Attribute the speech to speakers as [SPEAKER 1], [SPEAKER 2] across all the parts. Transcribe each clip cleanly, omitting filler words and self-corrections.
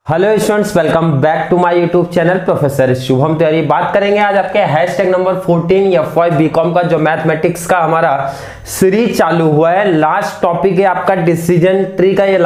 [SPEAKER 1] Hello students, welcome back to my YouTube channel professor Shubham Tiwari. बात करेंगे आज आपके हैशटैग नंबर 14 FY बीकॉम का जो मैथमेटिक्स का हमारा सीरीज चालू हुआ है। लास्ट टॉपिक है आपका डिसीजन ट्री का। ये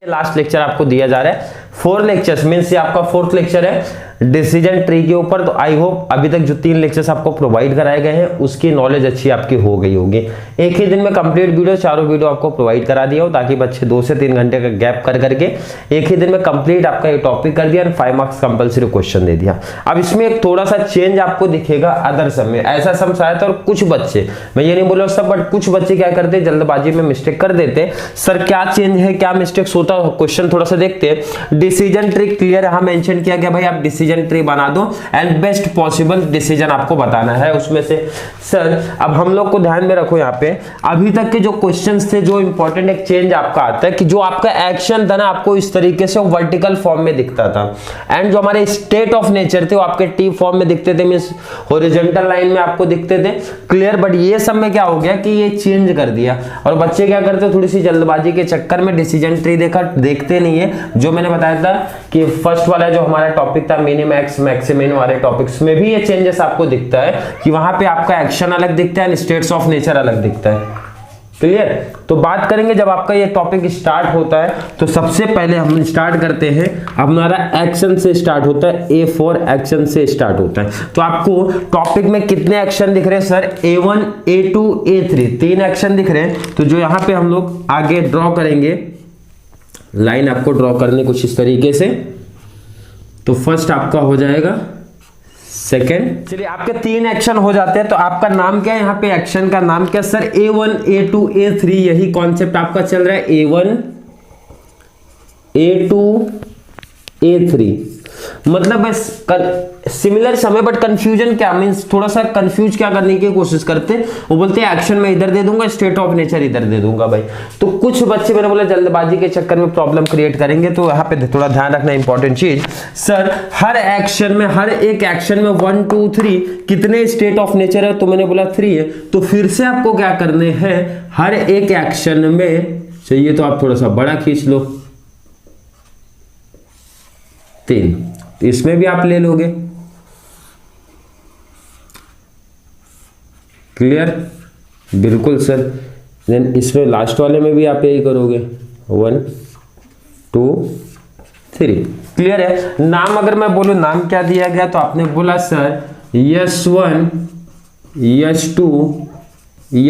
[SPEAKER 1] लास्ट लेक्चर आपको दिया जा रहा है। 4 लेक्चर्स मीन्स ये आपका 4th लेक्चर है डिसीजन ट्री के ऊपर। तो आई होप अभी तक जो 3 लेक्चर्स आपको प्रोवाइड कराए गए हैं उसकी नॉलेज अच्छी आपकी हो गई होगी। एक ही दिन में कंप्लीट वीडियो, चारों वीडियो आपको प्रोवाइड करा दिया हो ताकि बच्चे 2 से 3 घंटे का गैप कर करके एक ही दिन में कंप्लीट आपका ये टॉपिक कर दिया और 5 मार्क्स कंपल्सरी क्वेश्चन दे दिया। अब इसमें एक थोड़ा सा चेंज आपको दिखेगा अदर सम में। ऐसा सम शायद था और कुछ बच्चे, मैं ये नहीं बोल रहा सब, बट कुछ बच्चे क्या करते जल्दबाजी में मिस्टेक कर देते। सर क्या चेंज है, क्या मिस्टेक्स होता है, क्वेश्चन थोड़ा सा देखते हैं। डिसीजन ट्री क्लियर यहां मेंशन किया गया, भाई आप डिसीजन ट्री बना दो एंड बेस्ट पॉसिबल डिसीजन आपको बताना है उसमें से। सर अब हम लोग को ध्यान में रखो, यहाँ पे अभी तक के जो क्वेश्चंस थे, जो इंपॉर्टेंट एक चेंज आपका आता है कि जो आपका एक्शन था ना आपको इस तरीके से वर्टिकल फॉर्म में दिखता था एंड जो हमारे स्टेट ऑफ नेचर थे वो आपके टी फॉर्म में दिखते थे, मींस हॉरिजॉन्टल लाइन में आपको दिखते थे। क्लियर। बट ये सब में क्या हो गया कि ये चेंज कर दिया और बच्चे क्या करते थोड़ी सी जल्दबाजी के चक्कर में डिसीजन ट्री देखते नहीं है। जो मैंने बताया था कि फर्स्ट वाला जो हमारा टॉपिक था मिनिमैक्स मैक्सिमम वाले टॉपिक्स में भी ये चेंजेस आपको दिखता है कि वहां पे आपका एक्शन अलग दिखता है, स्टेट्स ऑफ नेचर अलग दिखता है। क्लियर। तो बात करेंगे जब आपका ये टॉपिक स्टार्ट होता है तो सबसे पहले हम स्टार्ट करते हैं, हमारा एक्शन से स्टार्ट होता है। A फॉर एक्शन से स्टार्ट होता है। तो आपको टॉपिक में कितने एक्शन दिख रहे हैं sir? A1 A2 A3 3 action दिख रहे हैं। तो जो यहां पे हम लोग आगे ड्रॉ करेंगे, लाइन आपको ड्रॉ करने कुछ इस तरीके से। तो फर्स्ट आपका हो जाएगा सेकेंड। चलिए आपके 3 एक्शन हो जाते हैं। तो आपका नाम क्या है यहाँ पे, एक्शन का नाम क्या सर? A1 A2 A3 यही कॉन्सेप्ट आपका चल रहा है। A1 A2 A3 मतलब सिमिलर समय बट कंफ्यूजन क्या मींस थोड़ा सा कंफ्यूज क्या करने की कोशिश करते हैं, वो बोलते हैं एक्शन में इधर दे दूंगा, स्टेट ऑफ नेचर इधर दे दूंगा भाई। तो कुछ बच्चे मैंने बोला जल्दबाजी के चक्कर में प्रॉब्लम क्रिएट करेंगे, तो यहाँ पे थोड़ा ध्यान रखना इंपॉर्टेंट चीज। सर हर एक्शन में, हर एक एक्शन में 1 2 3 कितने स्टेट ऑफ नेचर है? तो मैंने बोला 3 है। तो फिर से आपको क्या करने हैं, हर एक एक्शन में चाहिए तो आप थोड़ा सा बड़ा खींच लो 3, इसमें भी आप ले लोगे। क्लियर। बिल्कुल सर। देन इसमें लास्ट वाले में भी आप यही करोगे 1 2 3। क्लियर है। नाम अगर मैं बोलूं नाम क्या दिया गया, तो आपने बोला sir S1 S2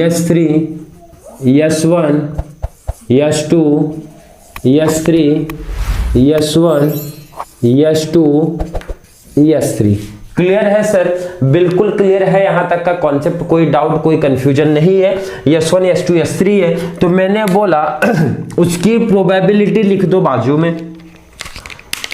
[SPEAKER 1] S3 S1 S2 S3 S1 S2 S3। Clear है सर? बिल्कुल क्लियर है। यहां तक का कॉन्सेप्ट, कोई डाउट कोई कंफ्यूजन नहीं है। S1 S2 S3 है। तो मैंने बोला उसकी प्रोबेबिलिटी लिख दो बाजू में,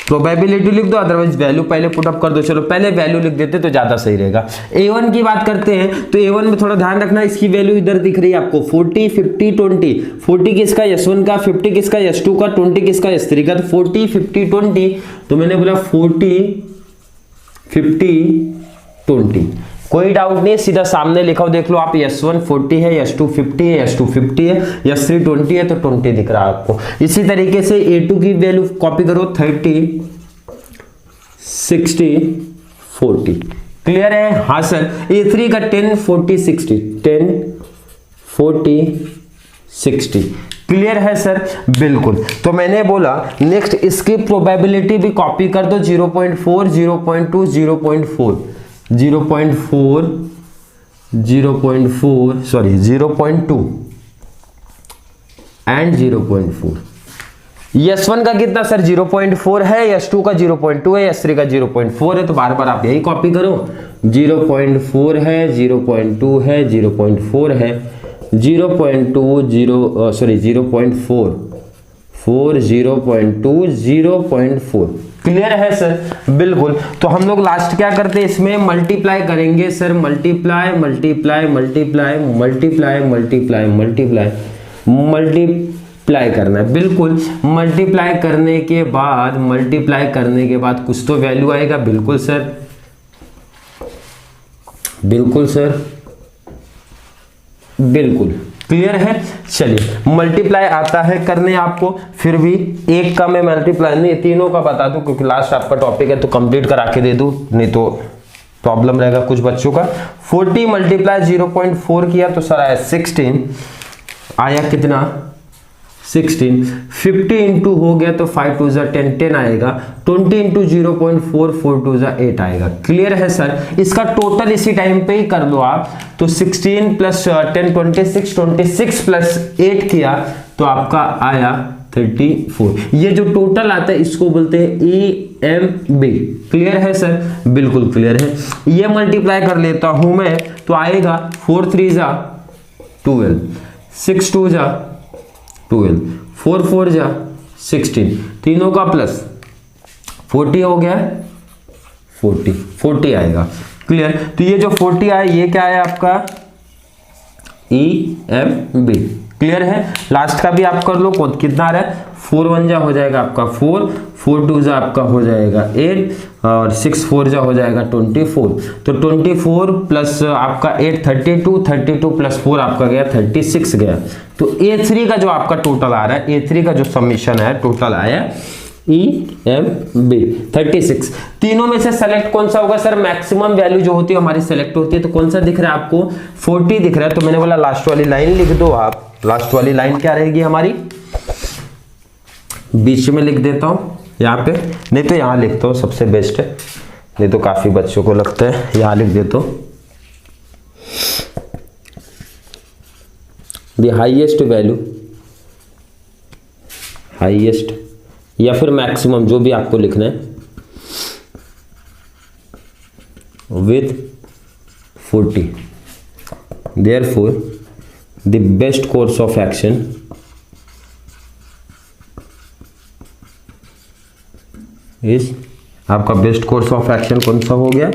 [SPEAKER 1] प्रोबेबिलिटी लिख दो, अदरवाइज वैल्यू पहले पुटअप कर दो। चलो पहले वैल्यू लिख देते तो ज्यादा सही रहेगा। A1 की बात करते हैं तो A1 में थोड़ा ध्यान रखना, इसकी वैल्यू इधर दिख रही है आपको 40 50 20। 40 किसका? S1 का, 50 किसका? S2 का, 20 किसका? S3 का। तो 40 50 20। तो मैंने बोला 40 50 20। कोई डाउट नहीं, सीधा सामने लिखा हो देख लो आप। S1 40 है, S2 50 है, S2 50 है, S3 20 है, तो 20 दिख रहा है आपको। इसी तरीके से A2 की वैल्यू कॉपी करो 30 60 40। क्लियर है? हाँ सर। A3 का 10 40 60 10 40 60। क्लियर है सर? बिल्कुल। तो मैंने बोला नेक्स्ट इसकी प्रोबेबिलिटी भी कॉपी कर दो 0.4 0.2 0.4 0.4 0.4 सॉरी 0.2 एंड 0.4। S1 का कितना सर? 0.4 है, S2 का 0.2 है, S3 का 0.4 है। तो बार बार आप यही कॉपी करो। 0.4 है, 0.2 है, 0.4 है, 0.2 सॉरी 0.4 4 0.2 0.4। क्लियर है सर? बिल्कुल। तो हम लोग लास्ट क्या करते हैं, इसमें मल्टीप्लाई करेंगे sir. Multiply multiply multiply multiply multiply multiply multiply करना है। बिल्कुल। मल्टीप्लाई करने के बाद कुछ तो वैल्यू आएगा। बिल्कुल सर, बिल्कुल सर, बिल्कुल। क्लियर है। चलिए मल्टीप्लाई आता है करने आपको, फिर भी एक का मैं मल्टीप्लाई नहीं, तीनों का बता दूं क्योंकि लास्ट आपका टॉपिक है तो कंप्लीट करा के दे दूं, नहीं तो प्रॉब्लम रहेगा कुछ बच्चों का। 40 मल्टीप्लाई 0.4 किया तो सर आया 16, आया कितना 16। 50 इंटू हो गया तो 5 2 10, 10 आएगा। 20 इंटू 0.4, 4 2 8 आएगा। क्लियर है सर। इसका टोटल इसी टाइम पे ही कर लो आप, तो 16 प्लस 10 26, 26 प्लस 8 किया तो आपका आया 34। ये जो टोटल आता है इसको बोलते हैं EMB। क्लियर है सर, बिल्कुल क्लियर है। ये मल्टीप्लाई कर लेता हूं मैं तो आएगा 4 3 जा 12, 6 2 जा 12, 4 4 जा 16, तीनों का प्लस 40 हो गया, 40 आएगा। क्लियर। तो ये जो 40 आया ये क्या है आपका EMB। क्लियर है। लास्ट का भी आप कर लो, कितना आ रहा है 4 1 जा हो जाएगा आपका 4, 4 2 जा आपका हो जाएगा 8 और 6 4 जा हो जाएगा 24। तो 24 प्लस आपका 8 32, 32 प्लस 4 आपका गया 36 गया। तो A3 का जो आपका टोटल आ रहा है, A3 का जो सबमिशन है टोटल आया EMB 36। तीनों में से सेलेक्ट कौन सा होगा सर? मैक्सिमम वैल्यू जो होती है हमारी सेलेक्ट होती है। तो कौन सा दिख रहा है आपको? 40 दिख रहा है। तो मैंने बोला लास्ट वाली लाइन लिख दो आप। लास्ट वाली लाइन क्या रहेगी हमारी? बीच में लिख देता हूं यहाँ पे, नहीं तो यहाँ लिखता हूं, सबसे बेस्ट है। नहीं तो काफी बच्चों को लगता है यहाँ लिख देता हूं, द हाईएस्ट वैल्यू, हाईएस्ट या फिर मैक्सिमम जो भी आपको लिखना है, with 40। Therefore, the best course of action is, आपका बेस्ट कोर्स ऑफ एक्शन कौन सा हो गया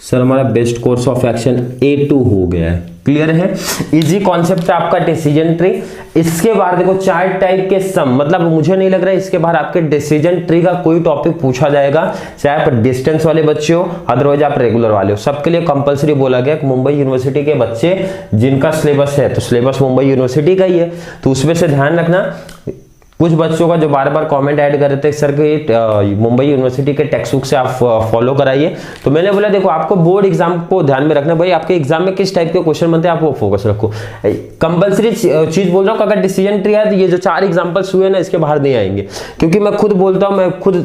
[SPEAKER 1] सर? हमारा best course of action A2 हो गया है। क्लियर है। इजी कॉन्सेप्ट है आपका डिसीजन ट्री। इसके बाद देखो 4 टाइप के सम, मतलब मुझे नहीं लग रहा है इसके बाद आपके डिसीजन ट्री का कोई टॉपिक पूछा जाएगा, चाहे आप डिस्टेंस वाले बच्चे हो अदरवाइज आप रेगुलर वाले हो, सबके लिए कंपलसरी बोला गया। मुंबई यूनिवर्सिटी के बच्चे जिनका सिलेबस है, तो सिलेबस मुंबई यूनिवर्सिटी का ही है, तो उसमें से ध्यान रखना। कुछ बच्चों का जो बार बार कमेंट ऐड कर रहे थे सर के मुंबई यूनिवर्सिटी के टेक्स्ट बुक से आप फॉलो कराइए, तो मैंने बोला देखो आपको बोर्ड एग्जाम को ध्यान में रखना, भाई आपके एग्जाम में किस टाइप के क्वेश्चन बनते हैं आप वो फोकस रखो। कंपलसरी चीज बोल रहा हूँ, अगर डिसीजन ट्री है तो ये जो 4 एग्जाम्पल्स हुए ना इसके बाहर नहीं आएंगे, क्योंकि मैं खुद बोलता हूँ, मैं खुद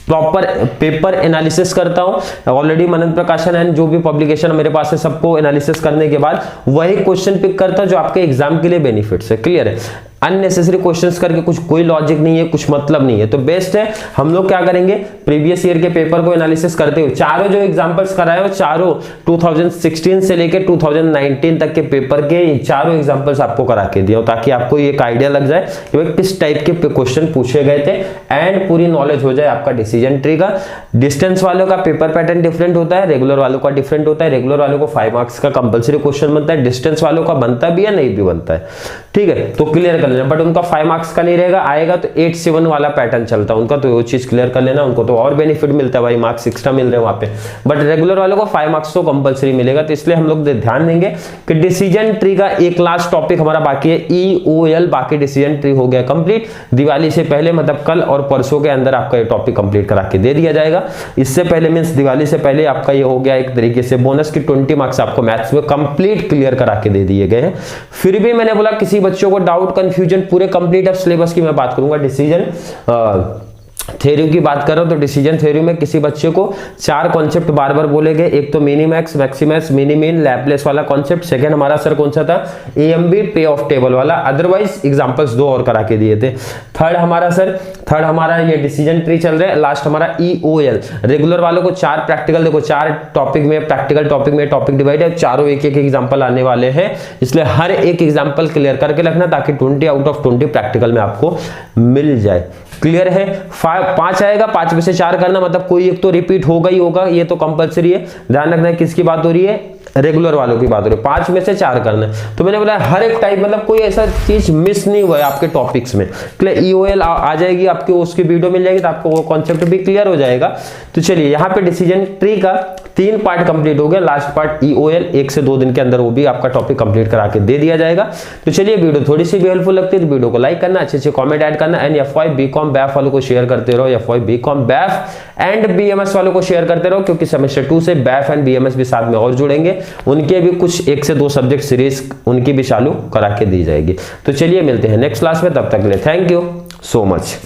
[SPEAKER 1] प्रॉपर पेपर एनालिसिस करता हूं। ऑलरेडी मनन प्रकाशन एंड जो भी पब्लिकेशन मेरे पास है सबको एनालिसिस करने के बाद वही क्वेश्चन पिक करता हूं जो आपके एग्जाम के लिए बेनिफिट्स है। क्लियर है। अननेसेसरी क्वेश्चंस करके कुछ कोई लॉजिक नहीं है, कुछ मतलब नहीं है। तो बेस्ट है हम लोग क्या करेंगे, प्रीवियस ईयर के पेपर को एनालिसिस करते हुए चारों जो एग्जांपल्स कराए हो, चारों 2016 से लेकर 2019 तक के पेपर के चारों एग्जांपल्स आपको करा के दिया, ताकि आपको एक आइडिया लग जाए कि भाई किस टाइप के क्वेश्चन पूछे गए थे एंड पूरी नॉलेज हो जाए आपका डिसीजन ट्री का। डिस्टेंस वालों का पेपर पैटर्न डिफरेंट होता है, रेगुलर वालों का डिफरेंट होता है। रेगुलर वालों को 5 मार्क्स का कंपलसरी क्वेश्चन बनता है, डिस्टेंस वालों का बनता भी है नहीं भी बनता है। ठीक है, तो क्लियर कर लेना। बट उनका 5 मार्क्स का नहीं रहेगा, आएगा तो 8 7 वाला पैटर्न चलता है उनका, तो वो चीज क्लियर कर लेना। उनको तो और बेनिफिट मिलता है भाई, मार्क्स एक्स्ट्रा मिल रहे हैं वहां पे। बट रेगुलर वालों को 5 मार्क्स तो कंपलसरी मिलेगा, तो इसलिए हम लोग ध्यान देंगे कि डिसीजन ट्री का एक लास्ट टॉपिक हमारा बाकी है, EOL। बाकी डिसीजन ट्री हो गया कंप्लीट। दिवाली से पहले मतलब कल और परसों के अंदर आपका ये टॉपिक कंप्लीट करा के दे दिया जाएगा। इससे पहले मींस दिवाली से पहले आपका ये हो गया एक तरीके से बोनस की 20 मार्क्स आपको मैथ्स में कंप्लीट क्लियर करा के दे दिए गए हैं। फिर भी मैंने बोला किसी बच्चों को डाउट कंफ्यूजन पूरे कंप्लीट अब सिलेबस की मैं बात करूंगा। डिसीजन थ्योरी की बात कर रहा हूं, तो डिसीजन थ्योरी में किसी बच्चे को 4 कॉन्सेप्ट बार बार बोले गए। एक तो मिनिमैक्स, मैक्सिमैक्स, मिनिमीन, लैपलेस वाला कॉन्सेप्ट। सेकंड हमारा सर कौन सा था? EMB पे ऑफ टेबल वाला। अदरवाइज एग्जांपल्स 2 और करा के दिए थे। थर्ड हमारा ये डिसीजन ट्री चल रहा है। लास्ट हमारा EOL। रेगुलर वालों को 4 प्रैक्टिकल, देखो 4 टॉपिक में प्रैक्टिकल टॉपिक में टॉपिक डिवाइड है, चारों एक एक एग्जांपल आने वाले हैं, इसलिए हर एक एग्जांपल क्लियर करके रखना ताकि 20 आउट ऑफ 20 प्रैक्टिकल में आपको मिल जाए। क्लियर है। 5 आएगा, 5 में से 4 करना, मतलब कोई एक तो रिपीट होगा ही होगा, ये तो कंपलसरी है। ध्यान रखना है किसकी बात हो रही है, रेगुलर वालों की बात हो रही है, 5 में से 4 करना है। तो मैंने बोला हर एक टाइप, मतलब कोई ऐसा चीज मिस नहीं हुआ है आपके टॉपिक्स में। ईओएल आ जाएगी आपकी, उसकी वीडियो मिल जाएगी, तो आपको वो कॉन्सेप्ट भी क्लियर हो जाएगा। तो चलिए यहाँ पे डिसीजन ट्री का 3 पार्ट कंप्लीट हो गया, लास्ट पार्ट ईओएल 1 से 2 दिन के अंदर वो भी आपका टॉपिक कंप्लीट करा के दे दिया जाएगा। तो चलिए वीडियो थोड़ी सी भी हेल्पफुल लगती है तो वीडियो को लाइक करना, अच्छे कमेंट ऐड करना, एंड एफवाई बीकॉम बैफ वालों को शेयर करते रहो, FY BCom BAF and BMS वालों को शेयर करते रहो, क्योंकि सेमेस्टर 2 से बैफ एंड बीएमएस भी साथ में और जुड़ेंगे, उनके भी कुछ 1 से 2 सब्जेक्ट सीरीज उनकी भी चालू करा के दी जाएगी। तो चलिए मिलते हैं नेक्स्ट क्लास में, तब तक के लिए थैंक यू सो मच।